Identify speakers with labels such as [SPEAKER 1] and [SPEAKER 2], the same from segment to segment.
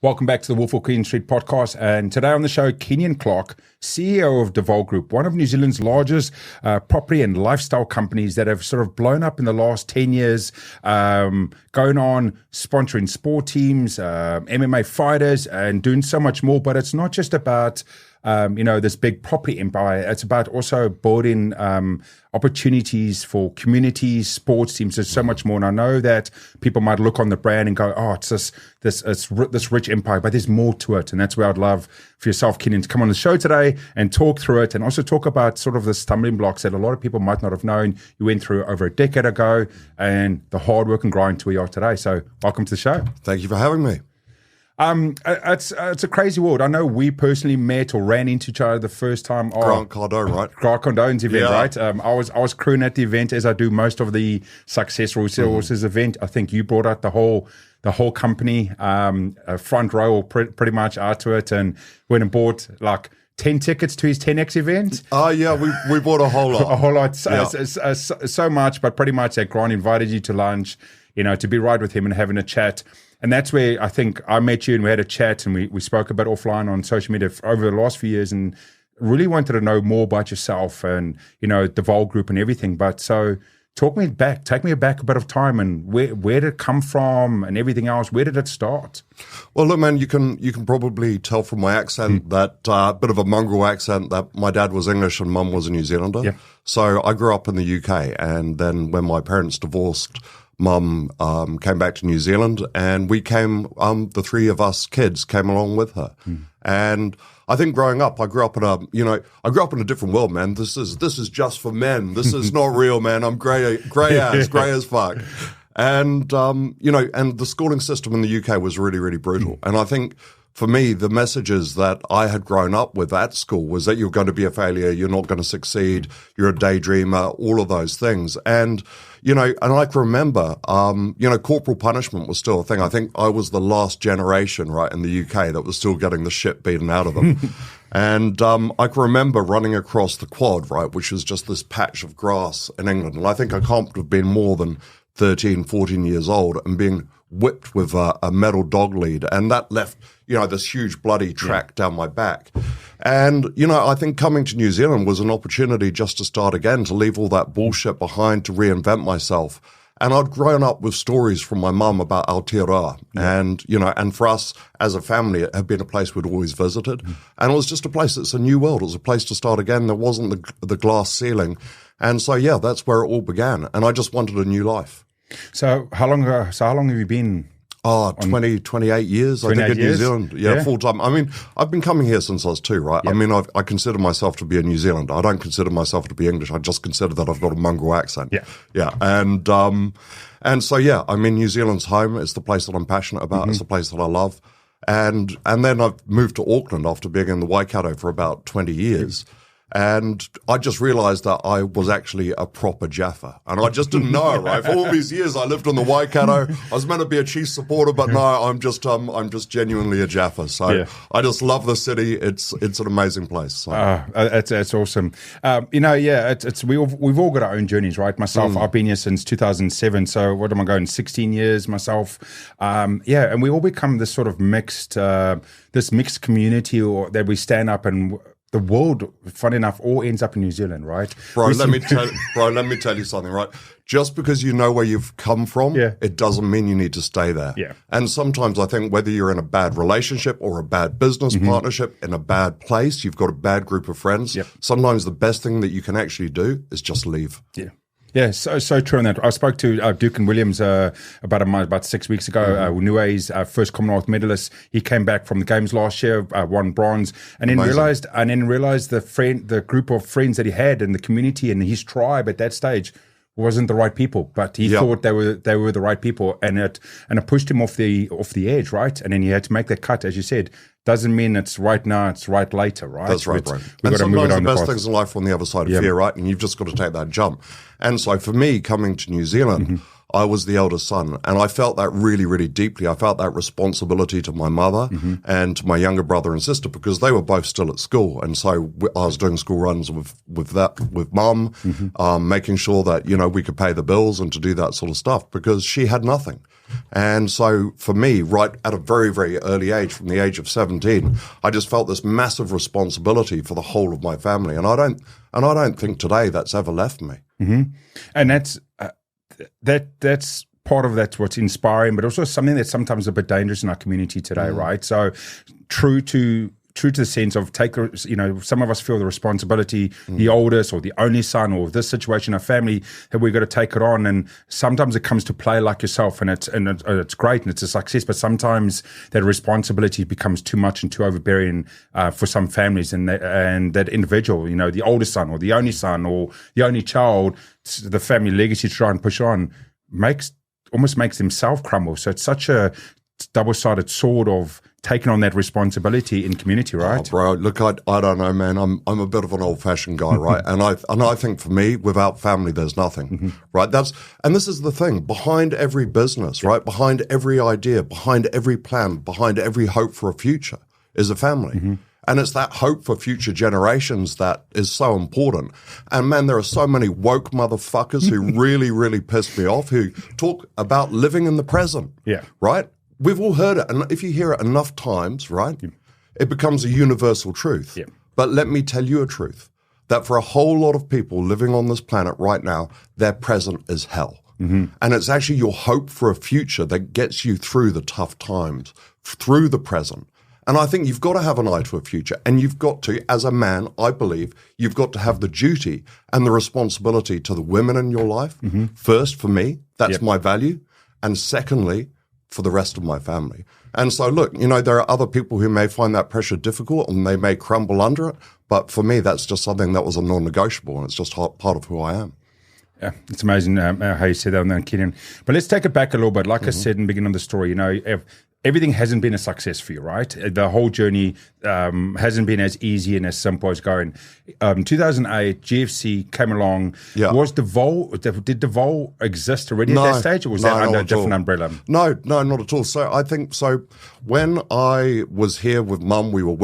[SPEAKER 1] Welcome back to the Wolf of Queen Street podcast. And today on the show, Kenyon Clarke, CEO of the Val Group, one of New Zealand's largest property and lifestyle companies that have sort of blown up in the last 10 years, going on sponsoring sport teams, MMA fighters, and doing so much more. But it's not just about this big property empire. It's about also building opportunities for communities, sports teams. There's so much more. And I know that people might look on the brand and go, oh, it's this rich empire, but there's more to it. And that's where I'd love for yourself, Kenyon, to come on the show today and talk through it and also talk about sort of the stumbling blocks that a lot of people might not have known you went through over a decade ago and the hard work and grind to where you are today. So welcome to the show.
[SPEAKER 2] Thank you for having me.
[SPEAKER 1] It's a crazy world. I know we personally met or ran into each other the first time.
[SPEAKER 2] Grant Cardone, right?
[SPEAKER 1] Grant Cardone's event, right? I was crewing at the event as I do most of the Success Resources event. I think you brought out the whole company, front row or pretty much out to it, and went and bought like 10 tickets to his 10X event.
[SPEAKER 2] Oh, yeah, we bought a whole lot.
[SPEAKER 1] A whole lot. So much, but pretty much that Grant invited you to lunch, to be right with him and having a chat. And that's where I think I met you and we had a chat and we spoke a bit offline on social media over the last few years and really wanted to know more about yourself and, the Val Group and everything. But so take me back a bit of time and where did it come from and everything else? Where did it start?
[SPEAKER 2] Well, look, man, you can probably tell from my accent that bit of a mongrel accent that my dad was English and mum was a New Zealander.
[SPEAKER 1] Yeah.
[SPEAKER 2] So I grew up in the UK, and then when my parents divorced, Mum came back to New Zealand, and we came, the three of us kids came along with her. And I think growing up, I grew up in a different world, man. This is just for men. This is not real, man. I'm grey as fuck. And, and the schooling system in the UK was really, really brutal. And I think for me, the messages that I had grown up with at school was that you're going to be a failure, you're not going to succeed, you're a daydreamer, all of those things. And, and I can remember, corporal punishment was still a thing. I think I was the last generation, right, in the UK that was still getting the shit beaten out of them. And I can remember running across the quad, right, which was just this patch of grass in England. And I think I can't have been more than 13, 14 years old and being whipped with a metal dog lead, and that left, this huge bloody track down my back. And, I think coming to New Zealand was an opportunity just to start again, to leave all that bullshit behind, to reinvent myself. And I'd grown up with stories from my mum about Aotearoa. And, and for us as a family, it had been a place we'd always visited. And it was just a place that's a new world. It was a place to start again. There wasn't the glass ceiling. And so, that's where it all began. And I just wanted a new life.
[SPEAKER 1] So how long have you been?
[SPEAKER 2] 28 years, I think, in New Zealand. Yeah, full time. I mean, I've been coming here since I was 2, right? Yep. I mean, I consider myself to be a New Zealander. I don't consider myself to be English. I just consider that I've got a mongrel accent. Yeah. And so, I mean, New Zealand's home. It's the place that I'm passionate about. It's the place that I love. And then I've moved to Auckland after being in the Waikato for about 20 years. And I just realized that I was actually a proper Jaffa. And I just didn't know, right? For all these years I lived in the Waikato. I was meant to be a Chiefs supporter, but no, I'm just genuinely a Jaffa. So I just love the city. It's an amazing place. So.
[SPEAKER 1] It's awesome. We've all got our own journeys, right? Myself, I've been here since 2007. So what am I going? 16 years myself. And we all become this sort of mixed community that we stand up and the world, funny enough, all ends up in New Zealand, right?
[SPEAKER 2] Bro, let me tell you something, right? Just because you know where you've come from, it doesn't mean you need to stay there.
[SPEAKER 1] Yeah.
[SPEAKER 2] And sometimes I think whether you're in a bad relationship or a bad business partnership, in a bad place, you've got a bad group of friends, sometimes the best thing that you can actually do is just leave.
[SPEAKER 1] Yeah. Yeah, so true on that. I spoke to Duke and Williams about 6 weeks ago. Unue's first Commonwealth medalist. He came back from the games last year, won bronze, and then realized the group of friends that he had in the community and his tribe at that stage wasn't the right people, but he thought they were the right people, and it pushed him off the edge, right? And then he had to make that cut, as you said. Doesn't mean it's right now, it's right later, right?
[SPEAKER 2] That's right, bro. And sometimes the best things in life are on the other side of fear, right? And you've just got to take that jump. And so for me, coming to New Zealand, I was the eldest son, and I felt that really, really deeply. I felt that responsibility to my mother and to my younger brother and sister because they were both still at school, and so I was doing school runs with mum, making sure that we could pay the bills and to do that sort of stuff because she had nothing. And so for me, right at a very, very early age, from the age of 17, I just felt this massive responsibility for the whole of my family, and I don't think today that's ever left me.
[SPEAKER 1] And that's part of that's what's inspiring, but also something that's sometimes a bit dangerous in our community today, right? So true to the sense of some of us feel the responsibility, the oldest or the only son or this situation, a family, that we've got to take it on. And sometimes it comes to play like yourself, and it's great and it's a success. But sometimes that responsibility becomes too much and too overbearing for some families, and that individual, the oldest son or the only son or the only child, the family legacy to try and push on almost makes themselves crumble. So it's such a double-sided sword of taking on that responsibility in community, right?
[SPEAKER 2] Oh, bro, look, I don't know, man. I'm a bit of an old-fashioned guy, right? and I think for me, without family, there's nothing, right? And this is the thing behind every business, right? Behind every idea, behind every plan, behind every hope for a future is a family. And it's that hope for future generations that is so important. And man, there are so many woke motherfuckers who really, really piss me off, who talk about living in the present, right? We've all heard it, and if you hear it enough times, right, it becomes a universal truth. But let me tell you a truth, that for a whole lot of people living on this planet right now, their present is hell. And it's actually your hope for a future that gets you through the tough times, through the present. And I think you've got to have an eye to a future, and you've got to, as a man, I believe, you've got to have the duty and the responsibility to the women in your life. First, for me, that's my value. And secondly, for the rest of my family. And so, look, there are other people who may find that pressure difficult and they may crumble under it. But for me, that's just something that was a non-negotiable, and it's just part of who I am.
[SPEAKER 1] Yeah, it's amazing how you said that on that, Kenyon. But let's take it back a little bit. Like I said in the beginning of the story, everything hasn't been a success for you, right? The whole journey hasn't been as easy and as simple as going. 2008, GFC came along. Did Devol exist already at that stage, or was that under a different umbrella?
[SPEAKER 2] No, not at all. So I think when I was here with Mum, we were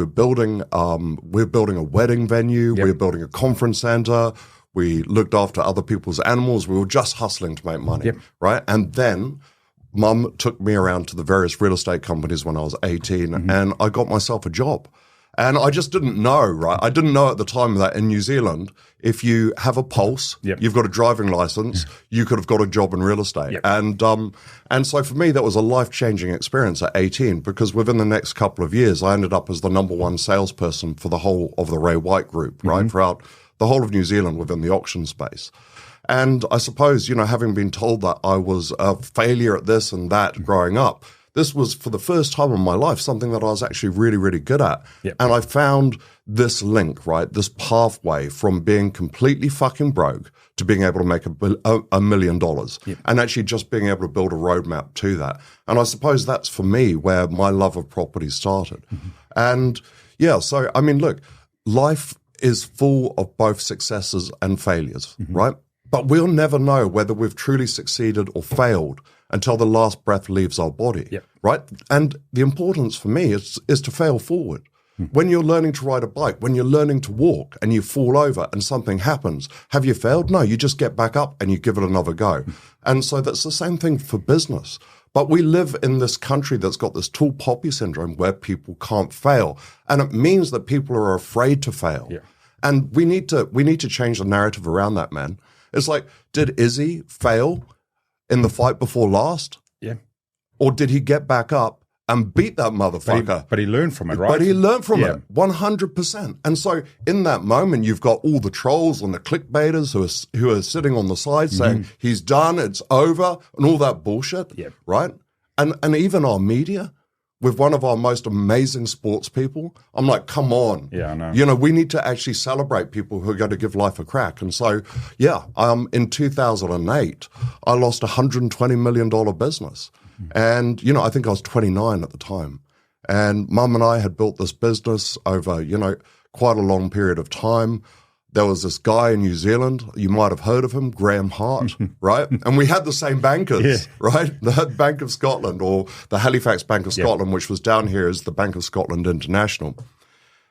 [SPEAKER 2] building a wedding venue, we were building a conference center. We looked after other people's animals. We were just hustling to make money, right? And then Mum took me around to the various real estate companies when I was 18, and I got myself a job. And I just didn't know, right? I didn't know at the time that in New Zealand, if you have a pulse, you've got a driving license, you could have got a job in real estate. And so for me, that was a life-changing experience at 18, because within the next couple of years, I ended up as the number one salesperson for the whole of the Ray White Group, right? Throughout the whole of New Zealand within the auction space. And I suppose, having been told that I was a failure at this and that growing up, this was for the first time in my life something that I was actually really, really good at. And I found this link, right, this pathway from being completely fucking broke to being able to make $1 million and actually just being able to build a roadmap to that. And I suppose that's for me where my love of property started. And so, I mean, look, life is full of both successes and failures, right? But we'll never know whether we've truly succeeded or failed until the last breath leaves our body, right? And the importance for me is to fail forward. When you're learning to ride a bike, when you're learning to walk and you fall over and something happens, have you failed? No, you just get back up and you give it another go. And so that's the same thing for business. But we live in this country that's got this tall poppy syndrome where people can't fail. And it means that people are afraid to fail. And we need to change the narrative around that, man. It's like, did Izzy fail in the fight before last? Or did he get back up and beat that motherfucker?
[SPEAKER 1] But he learned from it, right?
[SPEAKER 2] But he learned from it, 100%. And so in that moment, you've got all the trolls and the clickbaiters who are sitting on the side saying, he's done, it's over, and all that bullshit, right? And even our media, with one of our most amazing sports people, I'm like, come on.
[SPEAKER 1] Yeah, I know.
[SPEAKER 2] We need to actually celebrate people who are going to give life a crack. And so, in 2008, I lost a $120 million business. And, I think I was 29 at the time. And Mum and I had built this business over, quite a long period of time. there was this guy in New Zealand, you might have heard of him, Graham Hart, right? And we had the same bankers, right? The Bank of Scotland, or the Halifax Bank of Scotland, which was down here as the Bank of Scotland International.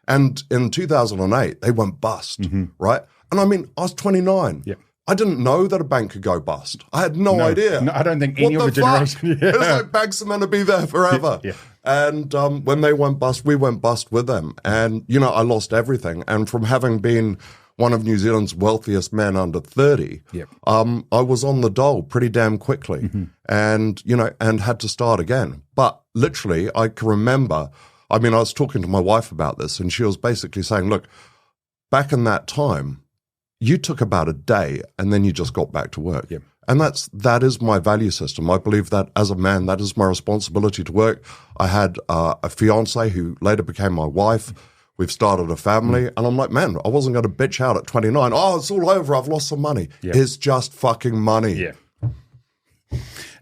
[SPEAKER 2] And in 2008, they went bust, right? And I mean, I was 29. I didn't know that a bank could go bust. I had no idea.
[SPEAKER 1] No, I don't think any of the generation.
[SPEAKER 2] It was like banks are meant to be there forever. And when they went bust, we went bust with them. And, you know, I lost everything. And from having been one of New Zealand's wealthiest men under 30, I was on the dole pretty damn quickly and, you know, and had to start again. But literally, I can remember, I mean, I was talking to my wife about this, and she was basically saying, look, back in that time, you took about a day and then you just got back to work. And that is my value system. I believe that as a man, that is my responsibility to work. I had a fiance who later became my wife. We've started a family, and I'm like, man, I wasn't going to bitch out at 29. Oh, it's all over. I've lost some money. It's just fucking money.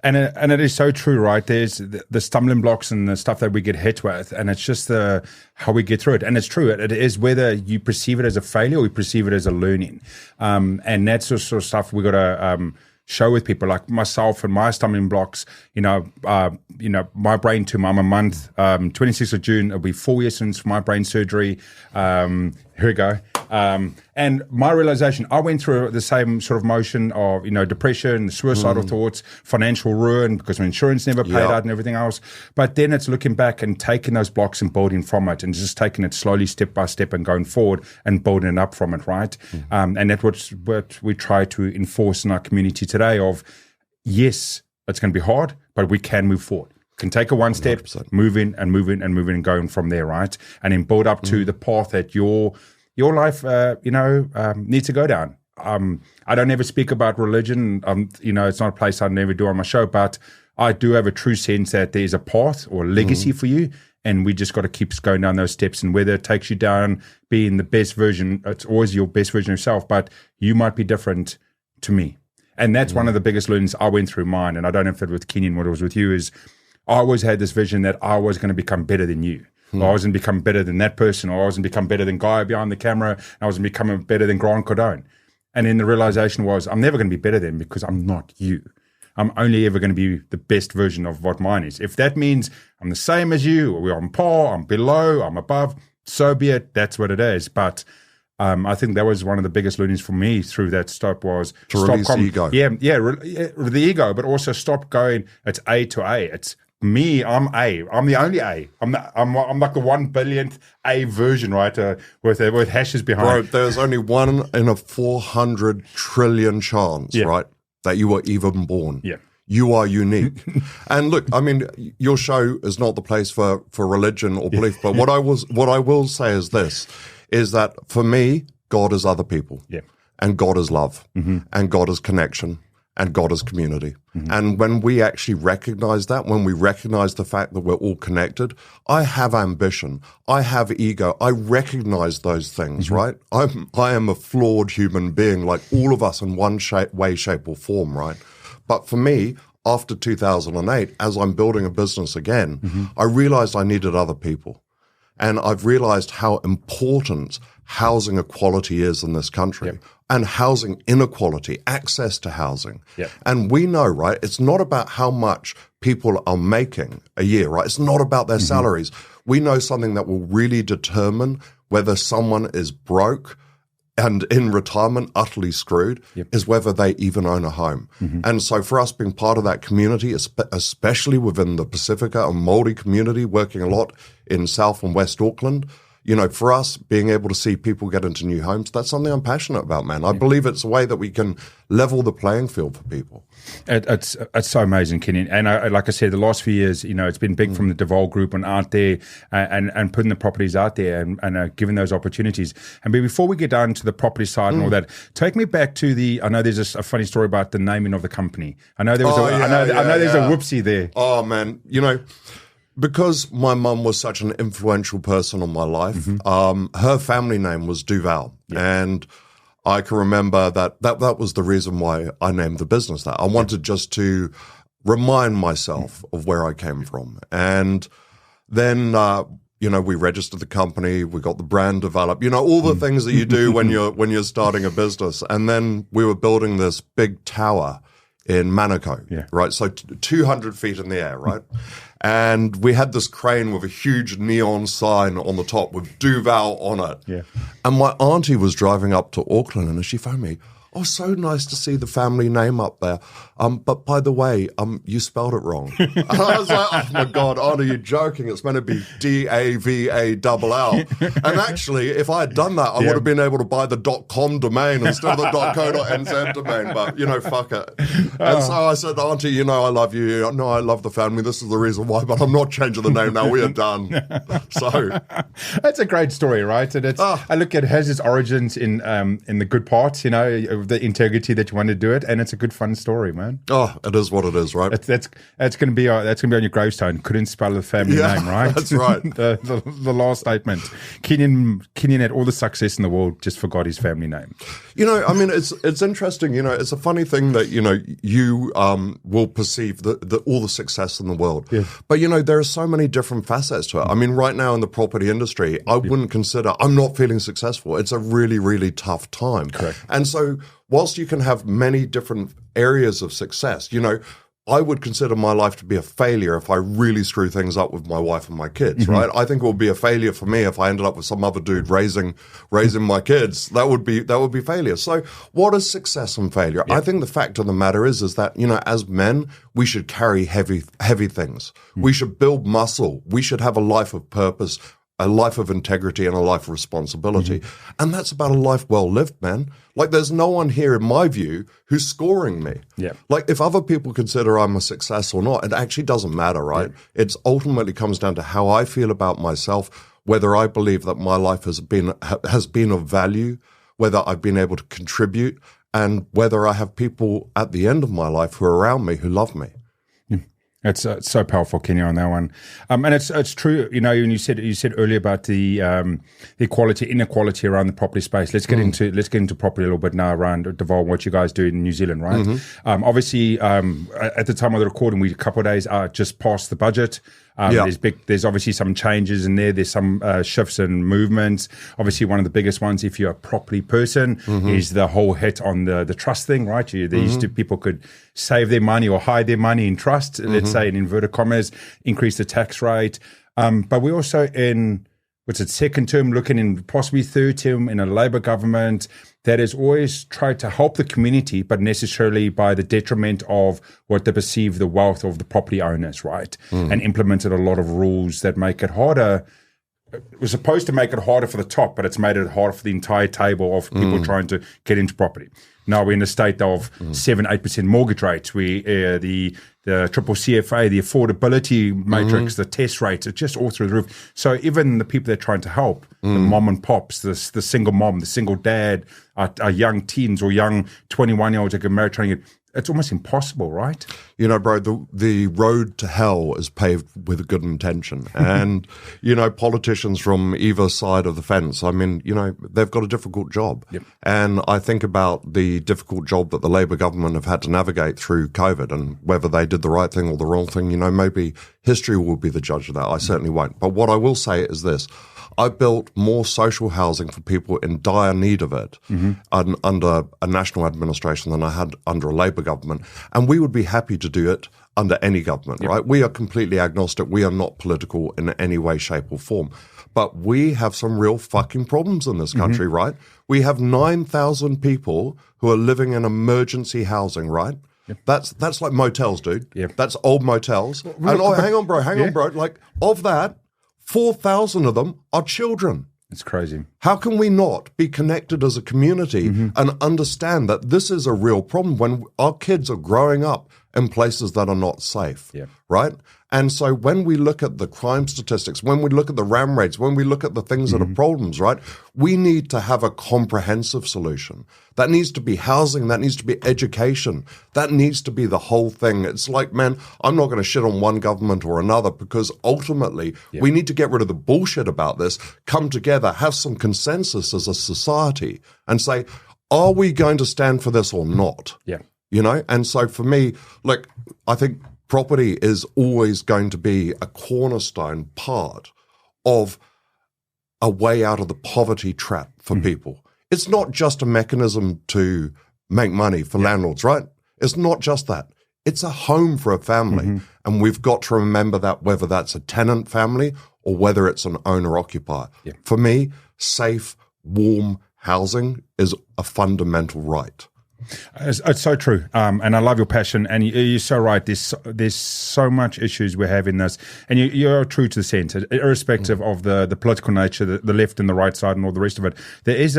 [SPEAKER 1] And it is so true, right? There's the stumbling blocks and the stuff that we get hit with, and it's just how we get through it. And it's true. It is whether you perceive it as a failure or you perceive it as a learning. And that's the sort of stuff we got to show with people, like myself and my stumbling blocks. You know, my brain tumor. I'm a month. 26th of June. It'll be 4 years since my brain surgery. Here we go. And my realization, I went through the same sort of motion of, you know, depression, suicidal thoughts, financial ruin because my insurance never paid out and everything else. But then it's looking back and taking those blocks and building from it and just taking it slowly step by step and going forward and building it up from it, right? And that's what we try to enforce in our community today of, yes, it's going to be hard, but we can move forward. Can take a one step, 100%. moving and going from there, right? And then build up to the path that your life, needs to go down. I don't ever speak about religion. It's not a place I never do on my show, but I do have a true sense that there's a path or a legacy for you, and we just got to keep going down those steps. And whether it takes you down being the best version, it's always your best version of yourself, but you might be different to me. And that's one of the biggest learnings I went through mine. And I don't know if it was with Kenyon, what it was with you, is I always had this vision that I was going to become better than you. I was going to become better than that person, or I was going to become better than Guy behind the camera, and I was going to become better than Grant Cardone. And then the realization was, I'm never going to be better than, because I'm not you. I'm only ever going to be the best version of what mine is. If that means I'm the same as you, or we're on par, I'm below, I'm above, so be it. That's what it is. But I think that was one of the biggest learnings for me through that stop was
[SPEAKER 2] to release the ego.
[SPEAKER 1] The ego, but also stop going, it's A to A. It's me, I'm A. I'm the only A. I'm like the 1 billionth A version, right? With hashes behind.
[SPEAKER 2] Bro, there's only 1 in a 400 trillion chance, right, that you were even born. You are unique. And look, I mean, your show is not the place for religion or belief, but what I will say is this, is that for me, God is other people. And God is love. And God is connection. And God is community. And when we actually recognize that, when we recognize the fact that we're all connected, I have ambition, I have ego, I recognize those things, right? I am a flawed human being, like all of us in one way, shape, or form, right? But for me, after 2008, as I'm building a business again, I realized I needed other people. And I've realized how important housing equality is in this country, and housing inequality, access to housing. And we know, right, it's not about how much people are making a year, right? It's not about their salaries. We know something that will really determine whether someone is broke and in retirement utterly screwed is whether they even own a home. And so for us being part of that community, especially within the Pacifica and Māori community, working a lot in South and West Auckland, you know, for us being able to see people get into new homes, that's something I'm passionate about, man. I believe it's a way that we can level the playing field for people.
[SPEAKER 1] It's so amazing, Kenyon. And like I said, the last few years, you know, it's been big from the Val Group and out there and putting the properties out there and giving those opportunities. And before we get down to the property side and all that, take me back to I know there's a funny story about the naming of the company. I know there was there's a whoopsie there.
[SPEAKER 2] Oh, man. You know, because my mum was such an influential person in my life, her family name was Duval. And I can remember that was the reason why I named the business that. I wanted just to remind myself of where I came from. And then we registered the company, we got the brand developed, all the things that you do when you're starting a business. And then we were building this big tower in Monaco, right? So 200 feet in the air, right? And we had this crane with a huge neon sign on the top with Duval on it.
[SPEAKER 1] Yeah.
[SPEAKER 2] And my auntie was driving up to Auckland and she phoned me, "Oh, so nice to see the family name up there. But by the way, you spelled it wrong." And I was like, "Oh my God, Auntie, you're joking. It's meant to be DAVALL." And actually, if I had done that, I would have been able to buy the .com domain instead of the .co.nz domain. But, fuck it. And so I said, "Auntie, I love you. No, I love the family. This is the reason why, but I'm not changing the name now. We are done." So
[SPEAKER 1] that's a great story, right? And it's, I look at it has its origins in the good parts, the integrity that you want to do it, and it's a good fun story, man.
[SPEAKER 2] Oh, it is what it is, right?
[SPEAKER 1] That's going to be on your gravestone. Couldn't spell the family name, right?
[SPEAKER 2] That's right.
[SPEAKER 1] the last statement. Kenyon had all the success in the world, just forgot his family name.
[SPEAKER 2] It's interesting. It's a funny thing that you will perceive all the success in the world, but there are so many different facets to it. Right now in the property industry, I wouldn't consider I'm not feeling successful. It's a really, really tough time.
[SPEAKER 1] Correct.
[SPEAKER 2] And so, whilst you can have many different areas of success, I would consider my life to be a failure if I really screw things up with my wife and my kids, right? I think it would be a failure for me if I ended up with some other dude raising my kids. That would be failure. So what is success and failure? I think the fact of the matter is that, as men, we should carry heavy things. We should build muscle. We should have a life of purpose, a life of integrity, and a life of responsibility. And that's about a life well lived, man. Like, there's no one here, in my view, who's scoring me.
[SPEAKER 1] Yeah.
[SPEAKER 2] Like, if other people consider I'm a success or not, it actually doesn't matter, right? Yeah. It ultimately comes down to how I feel about myself, whether I believe that my life has been of value, whether I've been able to contribute, and whether I have people at the end of my life who are around me who love me.
[SPEAKER 1] It's so powerful, Kenyon, on that one, and it's true. And you said earlier about the inequality around the property space. Let's get into property a little bit now around Deval, what you guys do in New Zealand, right? Obviously, at the time of the recording, we a couple of days just past the budget. There's obviously some changes in there. There's some shifts and movements. Obviously, one of the biggest ones, if you're a property person, is the whole hit on the trust thing, right? People could save their money or hide their money in trust, let's say in inverted commas, increase the tax rate. But we're also in, second term, looking in possibly third term in a Labour government that has always tried to help the community, but necessarily by the detriment of what they perceive the wealth of the property owners, right? And implemented a lot of rules that make it harder. It was supposed to make it harder for the top, but it's made it harder for the entire table of people trying to get into property. Now we're in a state of 7-8% mortgage rates. The triple CFA, the affordability matrix, the test rates, it's just all through the roof. So even the people they're trying to help, the mom and pops, the single mom, the single dad, our young teens or young 21-year-olds that get married, trying to get, it's almost impossible, right?
[SPEAKER 2] Bro, the road to hell is paved with good intention. And, politicians from either side of the fence, they've got a difficult job.
[SPEAKER 1] Yep.
[SPEAKER 2] And I think about the difficult job that the Labour government have had to navigate through COVID, and whether they did the right thing or the wrong thing, maybe history will be the judge of that. I certainly won't. But what I will say is this. I built more social housing for people in dire need of it under a national administration than I had under a Labour government. And we would be happy to do it under any government, right? We are completely agnostic. We are not political in any way, shape or form. But we have some real fucking problems in this country, right? We have 9,000 people who are living in emergency housing, right? Yep. That's like motels, dude. Yep. That's old motels. Hang on, bro. Like, of that, 4,000 of them are children.
[SPEAKER 1] It's crazy.
[SPEAKER 2] How can we not be connected as a community and understand that this is a real problem when our kids are growing up in places that are not safe, right? And so when we look at the crime statistics, when we look at the RAM rates, when we look at the things that are problems, right, we need to have a comprehensive solution. That needs to be housing. That needs to be education. That needs to be the whole thing. It's like, man, I'm not going to shit on one government or another because ultimately we need to get rid of the bullshit about this, come together, have some consensus as a society and say, are we going to stand for this or not?
[SPEAKER 1] Yeah.
[SPEAKER 2] And so for me, look, I think property is always going to be a cornerstone part of a way out of the poverty trap for people. It's not just a mechanism to make money for landlords, right? It's not just that. It's a home for a family. And we've got to remember that, whether that's a tenant family or whether it's an owner-occupier. For me, safe, warm housing is a fundamental right.
[SPEAKER 1] It's so true, and I love your passion. And you're so right. There's so much issues we have in this, and you're true to the centre, irrespective of the political nature, the left and the right side, and all the rest of it. There is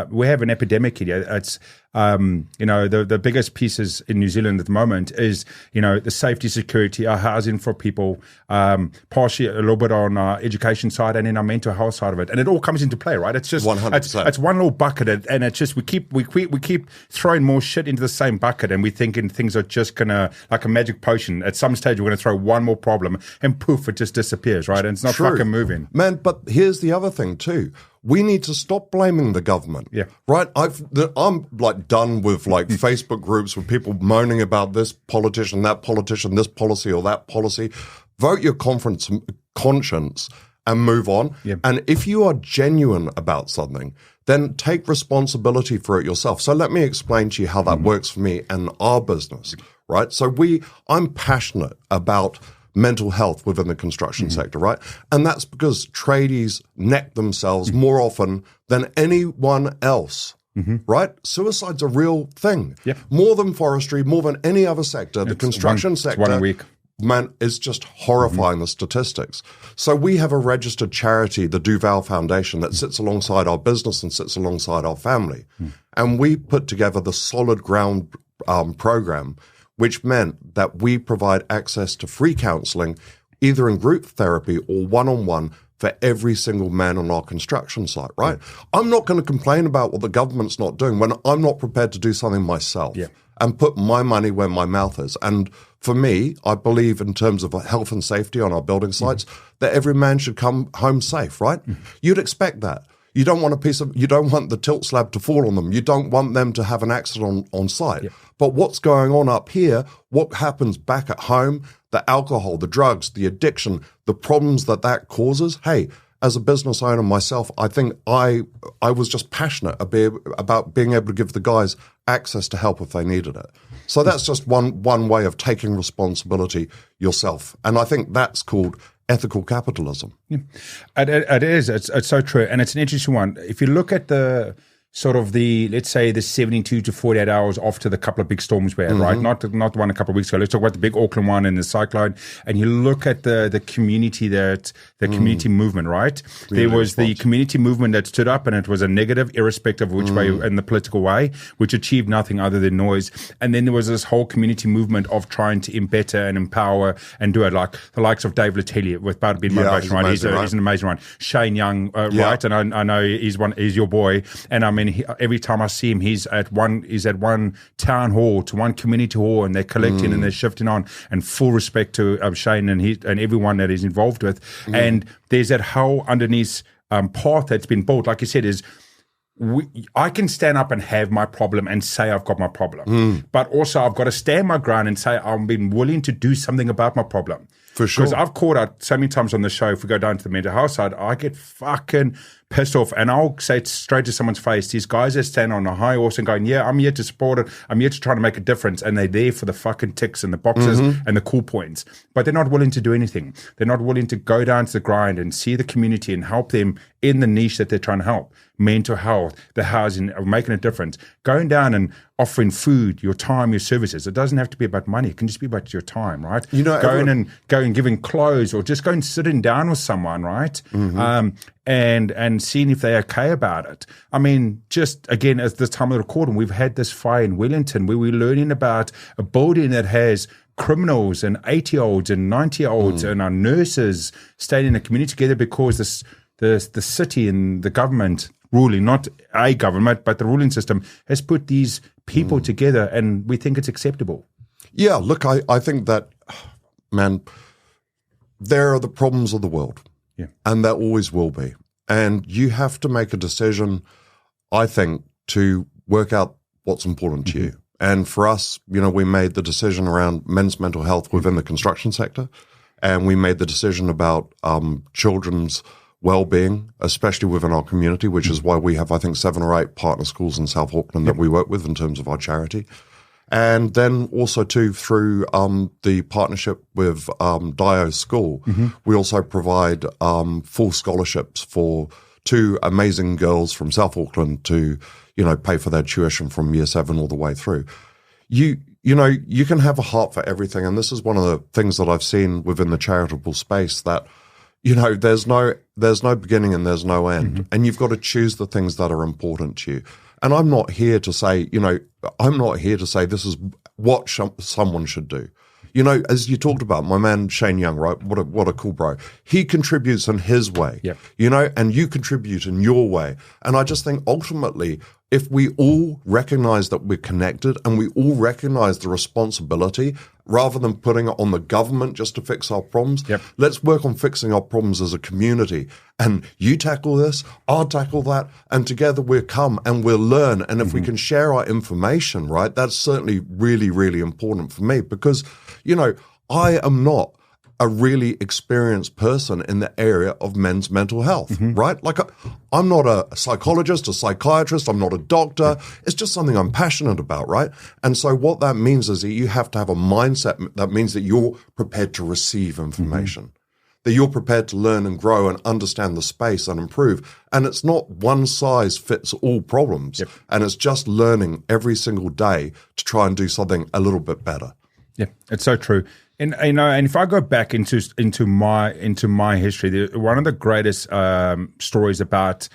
[SPEAKER 1] we have an epidemic here. It's the biggest pieces in New Zealand at the moment is the safety, security, our housing for people, partially a little bit on our education side, and then our mental health side of it, and it all comes into play, right? It's just
[SPEAKER 2] 100%.
[SPEAKER 1] It's one little bucket, and it's just we keep throwing more shit into the same bucket, and we thinking things are just gonna, like a magic potion. At some stage, we're gonna throw one more problem, and poof, it just disappears, right? And it's not fucking moving,
[SPEAKER 2] man. But here's the other thing too. We need to stop blaming the government. Right? I'm like done with like Facebook groups with people moaning about this politician, this policy or that policy. Vote your conscience and move on. And if you are genuine about something, then take responsibility for it yourself. So let me explain to you how that works for me and our business, right? So I'm passionate about mental health within the construction sector, right? And that's because tradies neck themselves more often than anyone else, right? Suicide's a real thing. More than forestry, more than any other sector. The construction sector,
[SPEAKER 1] 1 a week.
[SPEAKER 2] Man, it's just horrifying, the statistics. So we have a registered charity, the Duval Foundation, that sits alongside our business and sits alongside our family. And we put together the Solid Ground program, which meant that we provide access to free counselling, either in group therapy or one-on-one, for every single man on our construction site, right? I'm not going to complain about what the government's not doing when I'm not prepared to do something myself and put my money where my mouth is. And for me, I believe in terms of health and safety on our building sites, that every man should come home safe, right? You'd expect that. You don't want you don't want the tilt slab to fall on them. You don't want them to have an accident on site. But what's going on up here, what happens back at home, the alcohol, the drugs, the addiction, the problems that causes. Hey, as a business owner myself, I think I was just passionate about being able to give the guys access to help if they needed it. So that's just one way of taking responsibility yourself. And I think that's called ethical capitalism.
[SPEAKER 1] It is. It's so true. And it's an interesting one. If you look at the sort of let's say the 72 to 48 hours after the couple of big storms we had, right? Not the one a couple of weeks ago. Let's talk about the big Auckland one and the cyclone. And you look at the community community movement, right? There was the community movement that stood up, and it was a negative, irrespective of which way in the political way, which achieved nothing other than noise. And then there was this whole community movement of trying to better and empower and do it, like the likes of Dave Letelier with Part of Being Motivation, right? He's an amazing one. Shane Young, right? And I know he's your boy. And I mean, every time I see him, he's at one town hall to one community hall, and they're collecting and they're shifting on. And full respect to Shane and everyone that he's involved with. And there's that whole underneath path that's been built, like you said, is I can stand up and have my problem and say I've got my problem, but also I've got to stand my ground and say I've been willing to do something about my problem.
[SPEAKER 2] For sure.
[SPEAKER 1] Because I've caught out so many times on the show, if we go down to the mental health side, I get fucking pissed off, and I'll say it straight to someone's face, these guys that stand on a high horse and going, yeah, I'm here to support it, I'm here to try to make a difference, and they're there for the fucking ticks and the boxes and the cool points, but they're not willing to do anything. They're not willing to go down to the grind and see the community and help them in the niche that they're trying to help. Mental health, the housing, making a difference, going down and offering food, your time, your services. It doesn't have to be about money. It can just be about your time, right? Going and giving clothes, or just going sitting down with someone, right? And seeing if they're okay about it. I mean, just again, at this time of the recording, we've had this fire in Wellington where we're learning about a building that has criminals and 80-year-olds and 90-year-olds and our nurses staying in a community together because the city and the government ruling, not a government, but the ruling system has put these people together, and we think it's acceptable.
[SPEAKER 2] Yeah, look, I think that, man, there are the problems of the world.
[SPEAKER 1] Yeah.
[SPEAKER 2] And there always will be. And you have to make a decision, I think, to work out what's important to you. And for us, we made the decision around men's mental health within the construction sector. And we made the decision about children's well-being, especially within our community, which is why we have, I think, 7 or 8 partner schools in South Auckland that we work with in terms of our charity. And then also too, through the partnership with Dio School, we also provide full scholarships for 2 amazing girls from South Auckland to, pay for their tuition from year 7 all the way through. You can have a heart for everything. And this is one of the things that I've seen within the charitable space, that, there's no beginning and there's no end. And you've got to choose the things that are important to you. And I'm not here to say, this is what someone should do. As you talked about, my man Shane Young, right? What a cool bro. He contributes in his way, and you contribute in your way. And I just think ultimately, if we all recognize that we're connected and we all recognize the responsibility, rather than putting it on the government just to fix our problems, let's work on fixing our problems as a community. And you tackle this, I'll tackle that, and together we'll come and we'll learn. And if we can share our information, right, that's certainly really, really important for me, because, I am not a really experienced person in the area of men's mental health, right? Like, I'm not a psychologist, a psychiatrist, I'm not a doctor. It's just something I'm passionate about, right? And so what that means is that you have to have a mindset that means that you're prepared to receive information, that you're prepared to learn and grow and understand the space and improve. And it's not one size fits all problems. And it's just learning every single day to try and do something a little bit better.
[SPEAKER 1] Yeah, it's so true. And and if I go back into my history, one of the greatest stories about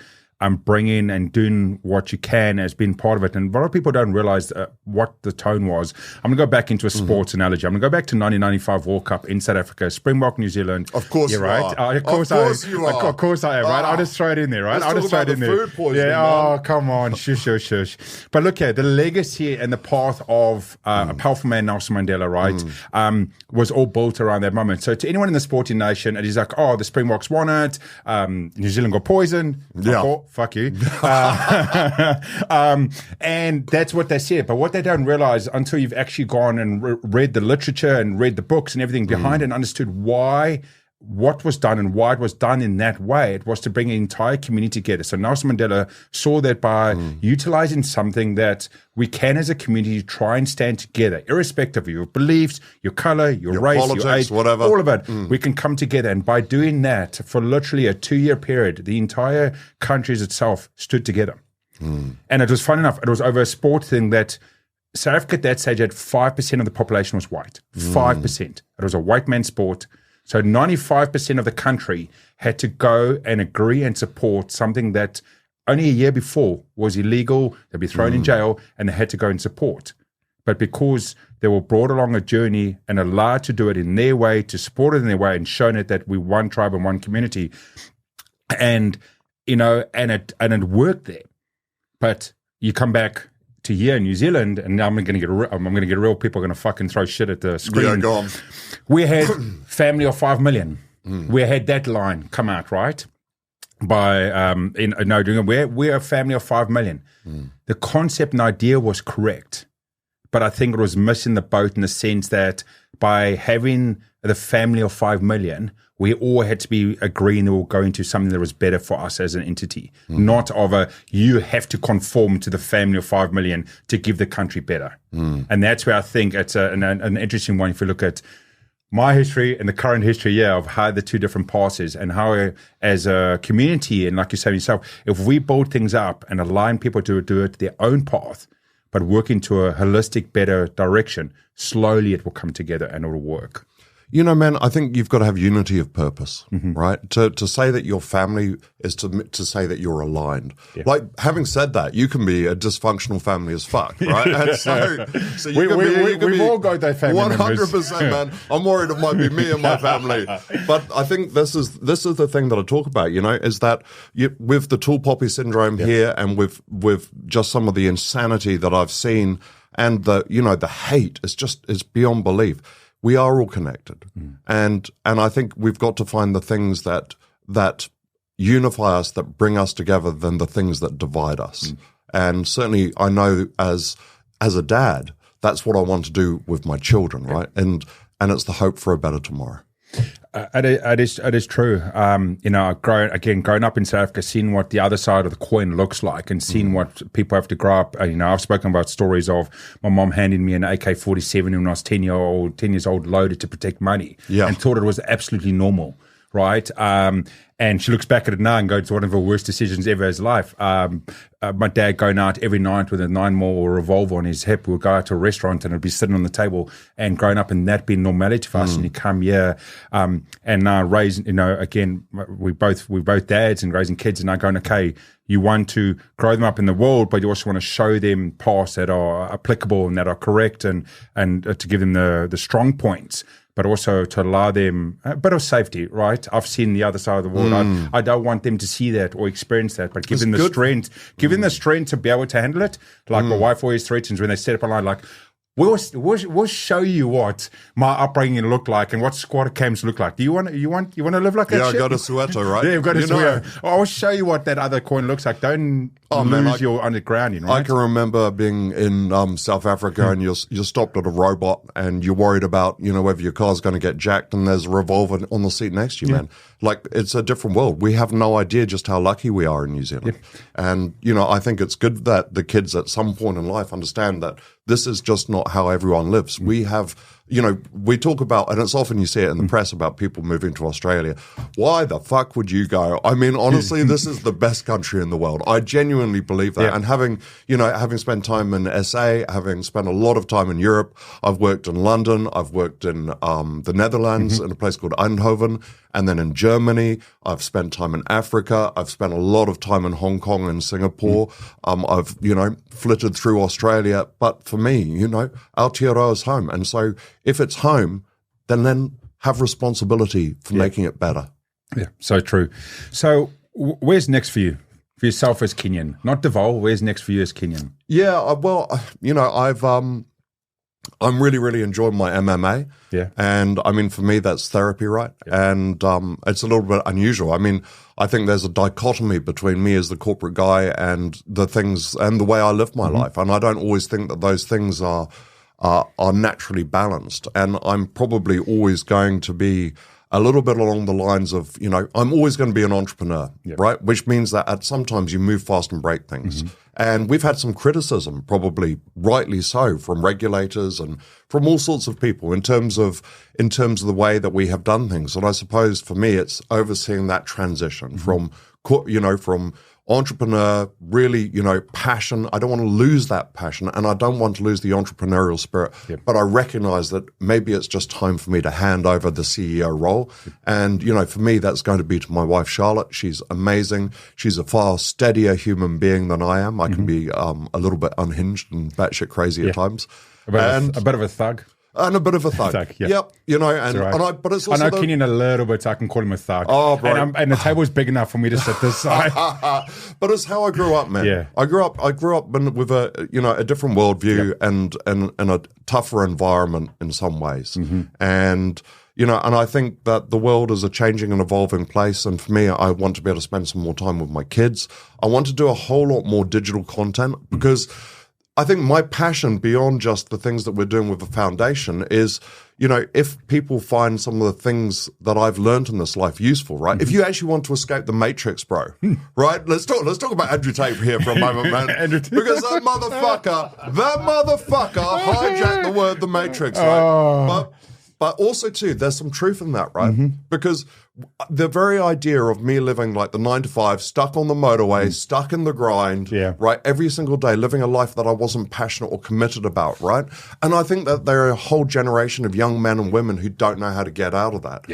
[SPEAKER 1] bringing and doing what you can has been part of it. And a lot of people don't realize what the tone was. I'm going to go back into a sports analogy. I'm going to go back to 1995 World Cup in South Africa, Springbok, New Zealand.
[SPEAKER 2] Of course you
[SPEAKER 1] right?
[SPEAKER 2] are.
[SPEAKER 1] Of course you are. Of course I am, right? I'll just throw it in there, right? I'll just throw it in there.
[SPEAKER 2] Food poisoning,
[SPEAKER 1] oh, come on. Shush. But look here, the legacy and the path of a powerful man, Nelson Mandela, right, was all built around that moment. So to anyone in the sporting nation, it is like, the Springboks won it. New Zealand got poisoned. Fuck you. And that's what they said. But what they don't realize until you've actually gone and read the literature and read the books and everything behind it and understood what was done and why it was done in that way, it was to bring an entire community together. So Nelson Mandela saw that by utilizing something that we can as a community try and stand together, irrespective of your beliefs, your color, your race,
[SPEAKER 2] politics,
[SPEAKER 1] your age,
[SPEAKER 2] whatever.
[SPEAKER 1] All of it. We can come together. And by doing that for literally a 2-year period, the entire country itself stood together. And it was fun enough. It was over a sport thing that South Africa at that stage had 5% of the population was white. 5%. It was a white man's sport. So 95% of the country had to go and agree and support something that only a year before was illegal. They'd be thrown in jail, and they had to go and support. But because they were brought along a journey and allowed to do it in their way, to support it in their way, and shown it that we're one tribe and one community, and it worked there. But you come back to here in New Zealand, and now I'm going to get real. People are going to fucking throw shit at the screen.
[SPEAKER 2] Yeah, go on.
[SPEAKER 1] We had family of 5 million. We had that line come out, right? By we're a family of 5 million. The concept and idea was correct, but I think it was missing the boat in the sense that by having the family of 5 million, we all had to be agreeing that we were going to something that was better for us as an entity, not you have to conform to the family of 5 million to give the country better. And that's where I think it's an interesting one if you look at my history and the current history, of how the two different paths is and how as a community, and like you said yourself, if we build things up and align people to do it their own path, but work into a holistic, better direction, slowly it will come together and it will work.
[SPEAKER 2] Man, I think you've got to have unity of purpose, right? To say that your family is to say that you're aligned. Yeah. Like, having said that, you can be a dysfunctional family as fuck, right? And so
[SPEAKER 1] we've all got that family
[SPEAKER 2] 100%, man. I'm worried it might be me and my family. But I think this is the thing that I talk about, is that with the tall poppy syndrome here, and with just some of the insanity that I've seen, and the hate is beyond belief. We are all connected, and I think we've got to find the things that unify us, that bring us together, than the things that divide us. And certainly, I know as a dad, that's what I want to do with my children, right? And it's the hope for a better tomorrow.
[SPEAKER 1] It is true. Growing up in South Africa, seeing what the other side of the coin looks like, and seeing what people have to grow up. I've spoken about stories of my mom handing me an AK-47 when I was 10 years old, loaded to protect money, and thought it was absolutely normal, right? And she looks back at it now and goes, one of her worst decisions ever in his life. My dad going out every night with a 9mm revolver on his hip. We'd go out to a restaurant and it'd be sitting on the table, and growing up and that being normality for us. And you come here, and now raising, again, we both dads and raising kids, and now going, okay, you want to grow them up in the world, but you also want to show them paths that are applicable and that are correct, and to give them the strong points, but also to allow them a bit of safety, right? I've seen the other side of the world. I don't want them to see that or experience that, but give them the strength to be able to handle it. Like my wife always threatens when they set up a line, like, we'll show you what my upbringing looked like and what squatter camps look like. Do you want to live like that?
[SPEAKER 2] Yeah,
[SPEAKER 1] shit?
[SPEAKER 2] I got a Soweto, right?
[SPEAKER 1] Yeah, you've got a Soweto. I'll show you what that other coin looks like. Don't lose your undergrounding, right?
[SPEAKER 2] I can remember being in South Africa, and you're stopped at a robot, and you're worried about whether your car's going to get jacked, and there's a revolver on the seat next to you, man. Like, it's a different world. We have no idea just how lucky we are in New Zealand. And I think it's good that the kids at some point in life understand that this is just not how everyone lives. We have, we talk about, and it's often you see it in the press about people moving to Australia. Why the fuck would you go? I mean, honestly, this is the best country in the world. I genuinely believe that. Yeah. And having spent time in SA, having spent a lot of time in Europe, I've worked in London, I've worked in the Netherlands, in a place called Eindhoven, and then in Germany. I've spent time in Africa. I've spent a lot of time in Hong Kong and Singapore. I've, flitted through Australia. But for me, Aotearoa is home. And so if it's home, then have responsibility for making it better.
[SPEAKER 1] Yeah, so true. So where's next for you? For yourself as Kenyon? Not Deval, where's next for you as Kenyon?
[SPEAKER 2] Yeah, well, I'm really, really enjoying my MMA.
[SPEAKER 1] Yeah.
[SPEAKER 2] And I mean, for me, that's therapy, right? Yeah. And it's a little bit unusual. I mean, I think there's a dichotomy between me as the corporate guy and the things and the way I live my life. And I don't always think that those things are naturally balanced. And I'm probably always going to be a little bit along the lines of, I'm always going to be an entrepreneur, right? Which means that sometimes you move fast and break things. And we've had some criticism, probably rightly so, from regulators and from all sorts of people in terms of the way that we have done things. And I suppose for me, it's overseeing that transition from entrepreneur, really, passion. I don't want to lose that passion, and I don't want to lose the entrepreneurial spirit. But I recognize that maybe it's just time for me to hand over the CEO role. And, for me, that's going to be to my wife, Charlotte. She's amazing. She's a far steadier human being than I am. I can be a little bit unhinged and batshit crazy at times.
[SPEAKER 1] A bit of a thug.
[SPEAKER 2] And a bit of a thug. Yep. But it's also
[SPEAKER 1] I know Kenyon a little bit, so I can call him a thug.
[SPEAKER 2] Oh, bro.
[SPEAKER 1] And the table's big enough for me to sit this side.
[SPEAKER 2] But it's how I grew up, man.
[SPEAKER 1] Yeah.
[SPEAKER 2] I grew up with a different worldview and a tougher environment in some ways. And and I think that the world is a changing and evolving place. And for me, I want to be able to spend some more time with my kids. I want to do a whole lot more digital content because I think my passion beyond just the things that we're doing with the foundation is, if people find some of the things that I've learned in this life useful, right? If you actually want to escape the matrix, bro, right? Let's talk about Andrew Tate here for a moment, man. Because that motherfucker hijacked the word the matrix, right? But also, too, there's some truth in that, right? Because the very idea of me living like the 9 to 5, stuck on the motorway, stuck in the grind, right, every single day, living a life that I wasn't passionate or committed about, right? And I think that there are a whole generation of young men and women who don't know how to get out of that.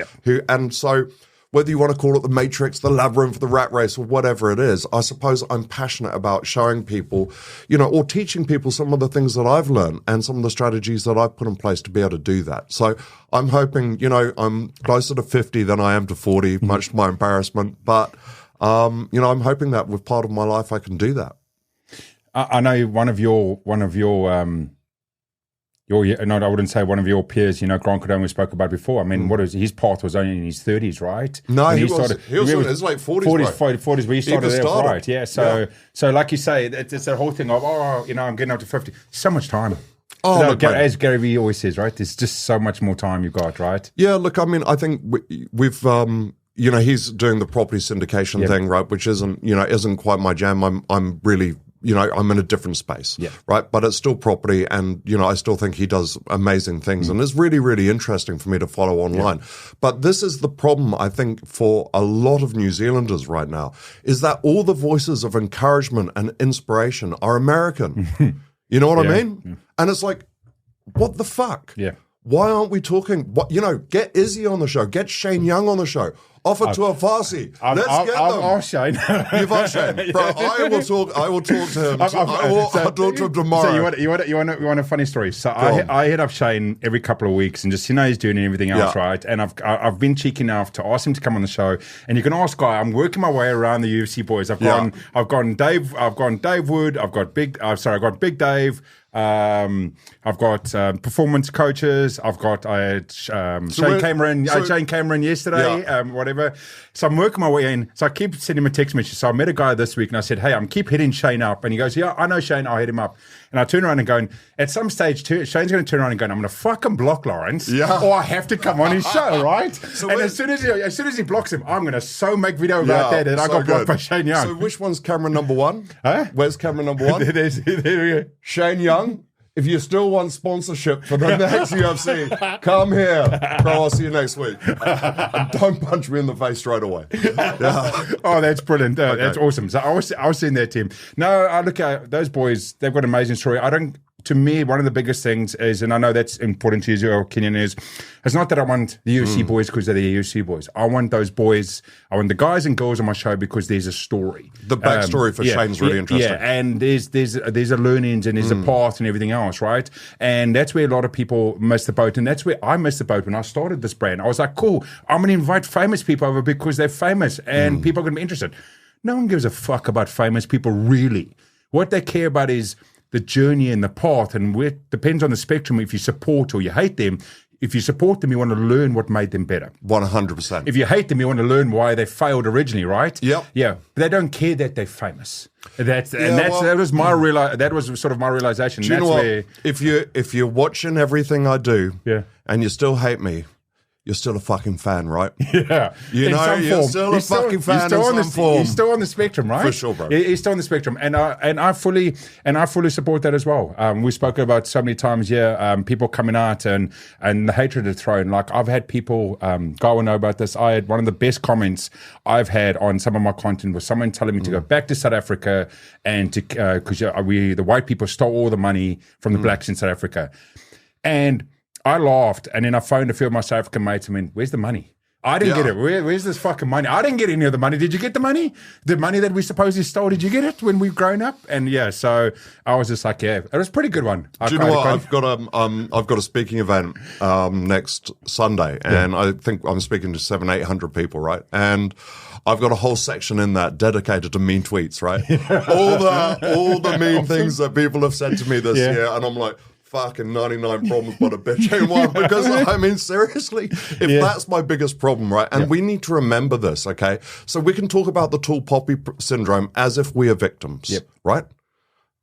[SPEAKER 2] And so whether you want to call it the matrix, the labyrinth, the rat race, or whatever it is, I suppose I'm passionate about showing people, or teaching people some of the things that I've learned and some of the strategies that I've put in place to be able to do that. So I'm hoping, I'm closer to 50 than I am to 40, much to my embarrassment. But, I'm hoping that with part of my life I can do that.
[SPEAKER 1] I know one of your I wouldn't say one of your peers, Grant Cardone we spoke about before. I mean, his path was only in his 30s, right?
[SPEAKER 2] No, he was like 40s.
[SPEAKER 1] 40s, where he started there, right? Yeah. So like you say, it's that whole thing of, I'm getting up to 50. So much time.
[SPEAKER 2] Oh, look, mate.
[SPEAKER 1] as Gary Vee always says, right? There's just so much more time you've got, right?
[SPEAKER 2] Yeah, look, I mean, I think we've, he's doing the property syndication thing, right? Which isn't quite my jam. I'm really, I'm in a different space, right? But it's still property, and I still think he does amazing things, and it's really, really interesting for me to follow online. But this is the problem, I think, for a lot of New Zealanders right now, is that all the voices of encouragement and inspiration are American. You know what I mean? Yeah. And it's like, what the fuck?
[SPEAKER 1] Yeah.
[SPEAKER 2] Why aren't we talking? Get Izzy on the show. Get Shane Young on the show. Offer to a Farsi. Let's get them.
[SPEAKER 1] I'll Shane.
[SPEAKER 2] You've asked Shane. Bro, I will talk to him. I'll talk to him tomorrow.
[SPEAKER 1] So you want a funny story? So I hit up Shane every couple of weeks and just he's doing everything else, right? And I've been cheeky enough to ask him to come on the show. And you can ask Guy. I'm working my way around the UFC boys. I've gone Dave Wood. I've got Big Dave. I've got performance coaches. I had Shane Cameron yesterday. Whatever. So I'm working my way in. So I keep sending him a text message. So I met a guy this week and I said, "Hey, I'm keep hitting Shane up." And he goes, "Yeah, I know Shane. I'll hit him up." And I turn around and going, at some stage, Shane's going to turn around and go, "I'm going to fucking block Lawrence, or I have to come on his show, right?" And as soon as he blocks him, I'm going to make video about that. And I got blocked by Shane Young.
[SPEAKER 2] So which one's camera number one?
[SPEAKER 1] Huh?
[SPEAKER 2] Where's camera number one?
[SPEAKER 1] there we go.
[SPEAKER 2] Shane Young. If you still want sponsorship for the next UFC, come here. Bro, I'll see you next week. And don't punch me in the face straight away. Yeah.
[SPEAKER 1] Oh, that's brilliant.
[SPEAKER 2] Okay.
[SPEAKER 1] That's awesome. So I was seeing that team. No, I look at those boys, they've got an amazing story. To me, one of the biggest things is, and I know that's important to you as well, Kenyon, it's not that I want the UFC boys because they're the UFC boys. I want those boys, I want the guys and girls on my show because there's a story.
[SPEAKER 2] The backstory for Shane's really interesting.
[SPEAKER 1] Yeah, and there's a learnings and there's a path and everything else, right? And that's where a lot of people miss the boat, and that's where I missed the boat when I started this brand. I was like, cool, I'm going to invite famous people over because they're famous and people are going to be interested. No one gives a fuck about famous people, really. What they care about is the journey and the path, and it depends on the spectrum if you support or you hate them. If you support them, you want to learn what made them better.
[SPEAKER 2] 100%.
[SPEAKER 1] If you hate them, you want to learn why they failed originally, right?
[SPEAKER 2] Yep.
[SPEAKER 1] Yeah. But they don't care that they're famous. That was sort of my realization.
[SPEAKER 2] Do you know what? If you're watching everything I do, and you still hate me, you're still a fucking fan, right?
[SPEAKER 1] Yeah.
[SPEAKER 2] You're still a fucking fan in some form.
[SPEAKER 1] He's still on the spectrum, right?
[SPEAKER 2] For sure, bro.
[SPEAKER 1] He's still on the spectrum. And I fully support that as well. We've spoken about so many times here, people coming out and the hatred it's thrown. Like, I've had people, Guy will know about this. I had one of the best comments I've had on some of my content was someone telling me to go back to South Africa and to, because the white people stole all the money from the blacks in South Africa. And I laughed, and then I phoned a few of my South African mates. I mean, where's the money? I didn't get it. Where's this fucking money? I didn't get any of the money. Did you get the money? The money that we supposedly stole, did you get it when we've grown up? And so I was just like, it was a pretty good one.
[SPEAKER 2] Do you know what? I've got a speaking event next Sunday, and I think I'm speaking to 700-800 people, right? And I've got a whole section in that dedicated to mean tweets, right? all the mean things that people have said to me this year, and I'm like, fucking 99 problems but a bitch ain't one. Because, I mean, seriously, if that's my biggest problem, right? And we need to remember this, okay? So we can talk about the tall poppy syndrome as if we are victims, right?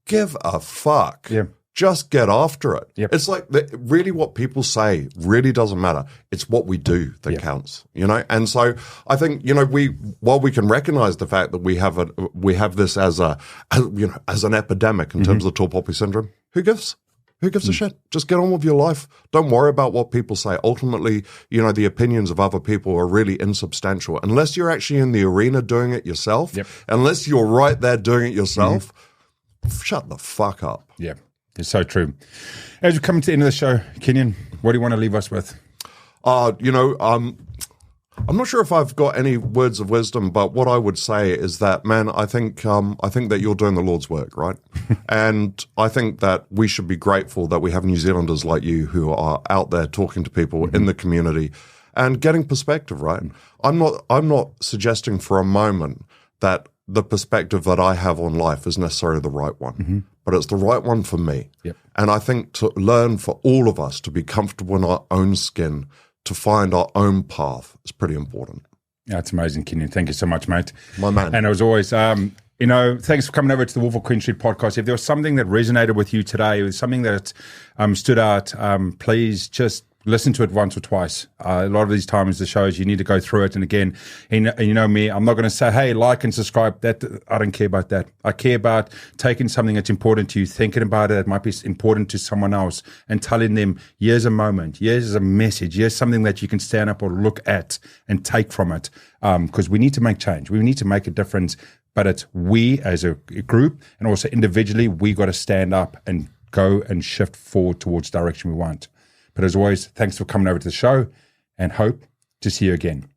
[SPEAKER 2] Give a fuck. Just get after it. It's like, really what people say really doesn't matter. It's what we do that counts, And so I think, while we can recognize the fact that we have this as an epidemic in terms of tall poppy syndrome, who gives a shit? Just get on with your life. Don't worry about what people say. Ultimately, the opinions of other people are really insubstantial. Unless you're actually in the arena doing it yourself, unless you're right there doing it yourself, shut the fuck up.
[SPEAKER 1] Yeah, it's so true. As we come to the end of the show, Kenyon, what do you want to leave us with?
[SPEAKER 2] I'm not sure if I've got any words of wisdom, but what I would say is that, man, I think that you're doing the Lord's work, right? And I think that we should be grateful that we have New Zealanders like you who are out there talking to people in the community and getting perspective, right? I'm not suggesting for a moment that the perspective that I have on life is necessarily the right one, but it's the right one for me. And I think to learn for all of us to be comfortable in our own skin, to find our own path is pretty important.
[SPEAKER 1] Yeah, it's amazing, Kenyon. Thank you so much, mate.
[SPEAKER 2] My man.
[SPEAKER 1] And it was always, Thanks for coming over to the Wolf of Queen Street podcast. If there was something that resonated with you today, or something that stood out, please just listen to it once or twice. A lot of these times, the shows, you need to go through it. And again, you know me, I'm not going to say, hey, like and subscribe. That I don't care about that. I care about taking something that's important to you, thinking about it, that might be important to someone else, and telling them, here's a moment, here's a message, here's something that you can stand up or look at and take from it. Because we need to make change. We need to make a difference. But it's we as a group, and also individually, we got to stand up and go and shift forward towards the direction we want. But as always, thanks for coming over to the show, and hope to see you again.